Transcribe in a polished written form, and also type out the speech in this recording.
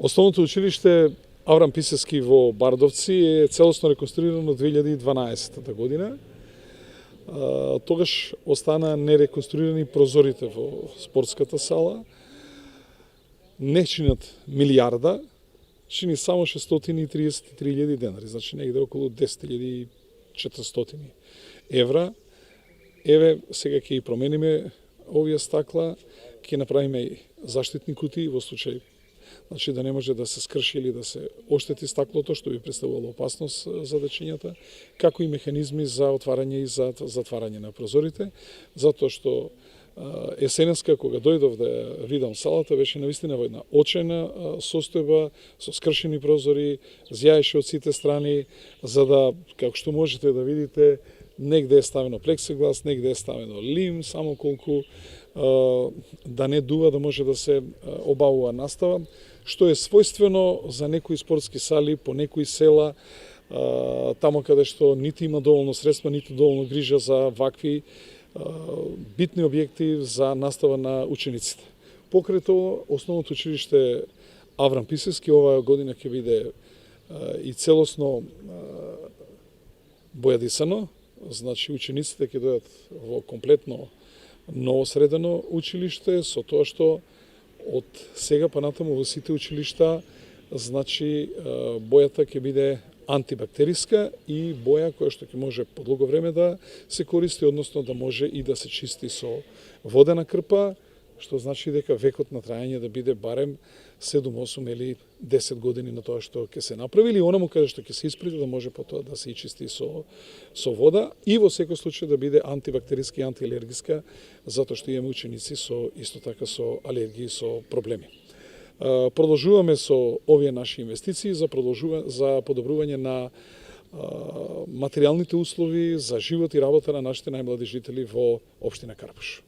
Основното училиште Аврам Писарски во Бардовци е целосно реконструирано 2012 година. Тогаш остана нереконструирани прозорите во спортската сала. Не чинат милиарда, чини само 633.000 денари, значи негде околу 10.400 евра. Еве, сега ќе ги промениме овие стакла, ќе направиме и заштитни кутии во случај значи да не може да се скрши или да се оштети стаклото, што би представувало опасност за дечињата, како и механизми за отварање и за затварање на прозорите, затоа што есенеска, кога дојдов да видам салата, беше навистина во една очена состојба, со скршени прозори, зјаеше од сите страни, за да, како што можете да видите, негде е ставено плексиглас, негде е ставено лим, само колку да не дува да може да се обавува настава, што е својствено за некои спортски сали по некои села, тамо каде што нити има доволно средства, нити доволно грижа за вакви битни објекти за настава на учениците. Покрај тоа, основното училиште Аврам Писарски оваа година ќе биде и целосно бојадисано, значи учениците ќе дојдат во комплетно ново средено училиште, со тоа што од сега па натаму во сите училишта, значи бојата ќе биде антибактериска и боја која што ќе може подлого време да се користи, односно да може и да се чисти со водена крпа, што значи дека векот на трајање да биде барем 7, 8 или 10 години на тоа што ќе се направи, или онаму каде што ќе се испрати да може потоа да се чисти со вода и во секој случај да биде антибактериска и антиалергиска, затоа што имаме ученици со исто така со алергии, со проблеми. Продолжуваме со овие наши инвестиции за подобрување на материјалните услови за живот и работа на нашите најмлади жители во општина Карпуш.